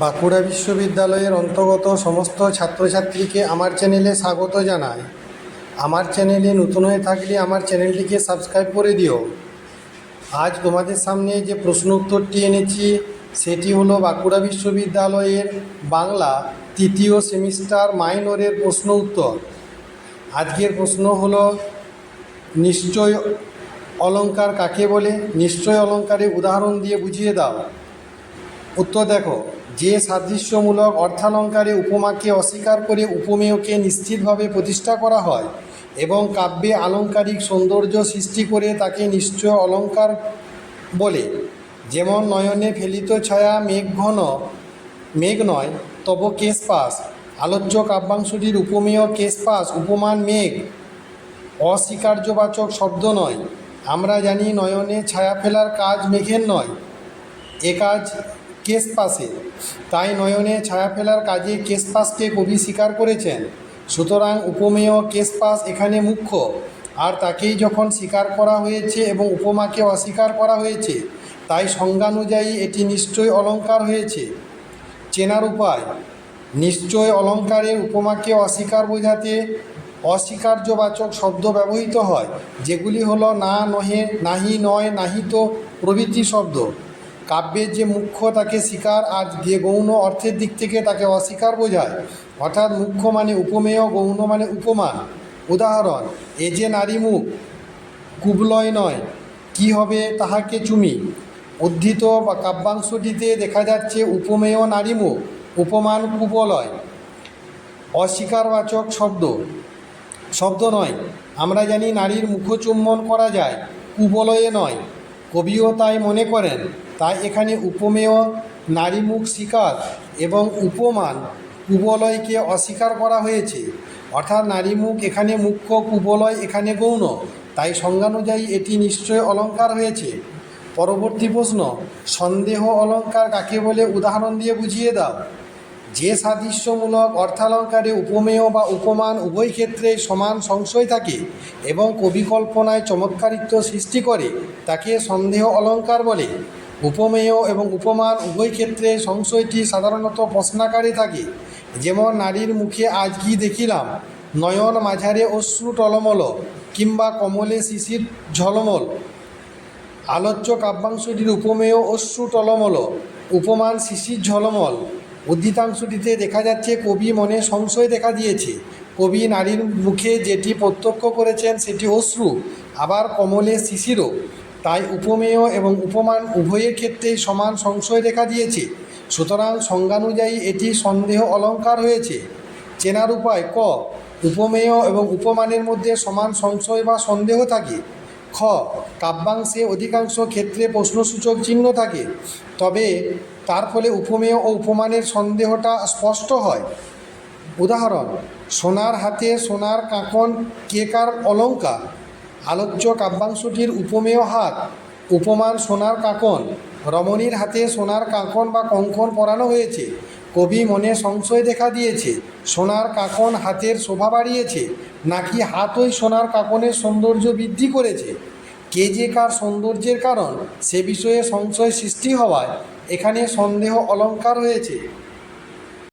বাঁকুড়া বিশ্ববিদ্যালয়ের অন্তর্গত সমস্ত ছাত্রছাত্রীকে আমার চ্যানেলে স্বাগত জানাই। আমার চ্যানেলে নতুন হয়ে থাকলে আমার চ্যানেলটিকে সাবস্ক্রাইব করে দিও। আজ তোমাদের সামনে যে প্রশ্ন উত্তরটি এনেছি সেটি হলো বাঁকুড়া বিশ্ববিদ্যালয়ের বাংলা তৃতীয় সেমিস্টার মাইনরের প্রশ্ন উত্তর। আজকের প্রশ্ন হলো নিশ্চয় অলঙ্কার কাকে বলে? নিশ্চয় অলঙ্কারে উদাহরণ দিয়ে বুঝিয়ে দাও। উত্তর দেখো, যে সাদৃশ্যমূলক অর্থালঙ্কারে উপমাকে অস্বীকার করে উপমেয়কে নিশ্চিতভাবে প্রতিষ্ঠা করা হয় এবং কাব্যে আলংকারিক সৌন্দর্য সৃষ্টি করে তাকে নিশ্চয় অলঙ্কার বলে। যেমন নয়নে ফেলিত ছায়া মেঘ নয় তব কেশপাশ। আলোচ্য কাব্যাংশটির উপমেয় কেশপাশ উপমান মেঘ অস্বীকার্যবাচক শব্দ নয়। আমরা জানি নয়নে ছায়া ফেলার কাজ মেঘের নয়, এ কাজ কেশপাশের। তাই নয়নে ছায়া ফেলার কাজে কেশপাশকে কবি স্বীকার করেছেন। সুতরাং উপমেয় কেশপাশ এখানে মুখ্য, আর তাকেই যখন স্বীকার করা হয়েছে এবং উপমাকে অস্বীকার করা হয়েছে, তাই সংজ্ঞানুযায়ী এটি নিশ্চয় অলঙ্কার হয়েছে। চেনার উপায়: নিশ্চয় অলঙ্কারে উপমাকে অস্বীকার বোঝাতে অস্বীকার্যবাচক শব্দ ব্যবহৃত হয়, যেগুলি হলো না, নহে, নাহি, নয়, নাহিত প্রভৃতি শব্দ। কাব্যের যে মুখ্য তাকে স্বীকার, আর যে গৌণ অর্থের দিক থেকে তাকে অস্বীকার বোঝায়। অর্থাৎ মুখ্য মানে উপমেয়, গৌণ মানে উপমান। উদাহরণ: এ যে নারী মুখ, কুবলয় নয়, কি হবে তাহাকে চুমি। উদ্ধৃত বা কাব্যাংশটিতে দেখা যাচ্ছে উপমেয় নারী মুখ, উপমান কুবলয়। অস্বীকারবাচক শব্দ নয়। আমরা জানি নারীর মুখচুম্বন করা যায়, কুবলয়ে নয়। কবিও তাই মনে করেন, তাই এখানে উপমেয় নারী মুখ স্বীকার এবং উপমান কুবলয়কে অস্বীকার করা হয়েছে। অর্থাৎ নারী মুখ এখানে মুখ্য, কুবলয় এখানে গৌণ, তাই সংজ্ঞানুযায়ী এটি নিশ্চয় অলঙ্কার হয়েছে। পরবর্তী প্রশ্ন, সন্দেহ অলঙ্কার কাকে বলে উদাহরণ দিয়ে বুঝিয়ে দাও। যে সাদৃশ্যমূলক অর্থালঙ্কারে উপমেয় বা উপমান উভয় ক্ষেত্রে সমান সংশয় থাকে এবং কবিকল্পনায় চমৎকারিত্ব সৃষ্টি করে, তাকে সন্দেহ অলঙ্কার বলে। উপমেয় এবং উপমান উভয় ক্ষেত্রে সংশয়টি সাধারণত প্রশ্নাকারে থাকে। যেমন নারীর মুখে আজ কি দেখিলাম, নয়ন মাঝারে অশ্রু টলমল, কিংবা কমলে শিশির ঝলমল। আলোচ্য কাব্যাংশটির উপমেয় অশ্রু টলমল, উপমান শিশির ঝলমল। উদ্ধৃতাংশটিতে দেখা যাচ্ছে কবি মনে সংশয় দেখা দিয়েছে। কবি নারীর মুখে যেটি প্রত্যক্ষ করেছেন সেটি অশ্রু, আবার কমলে শিশিরও। তাই উপমেয় এবং উপমান উভয়ের ক্ষেত্রেই সমান সংশয় দেখা দিয়েছে। সুতরাং সংজ্ঞানুযায়ী এটি সন্দেহ অলঙ্কার হয়েছে। চেনার উপায়: ক, উপমেয় এবং উপমানের মধ্যে সমান সংশয় বা সন্দেহ থাকে। খ, কাব্যাংশে অধিকাংশ ক্ষেত্রে প্রশ্নসূচক চিহ্ন থাকে, তবে তার ফলে উপমেয় ও উপমানের সন্দেহটা স্পষ্ট হয়। উদাহরণ: সোনার হাতে সোনার কাঁকন কে কার অলঙ্কার। আলোচ্য কাব্যাংশটির উপমেয় হাত, উপমান সোনার কাঁকন। রমণীর হাতে সোনার কাঁকন বা কঙ্কন পরানো হয়েছে। কবি মনে সংশয় দেখা দিয়েছে, সোনার কাঁকন হাতের শোভা বাড়িয়েছে নাকি হাতই সোনার কাঁকনের সৌন্দর্য বৃদ্ধি করেছে। কে যে কার সৌন্দর্যের কারণ সে বিষয়ে সংশয় সৃষ্টি হওয়ায় এখানে সন্দেহ অলঙ্কার হয়েছে।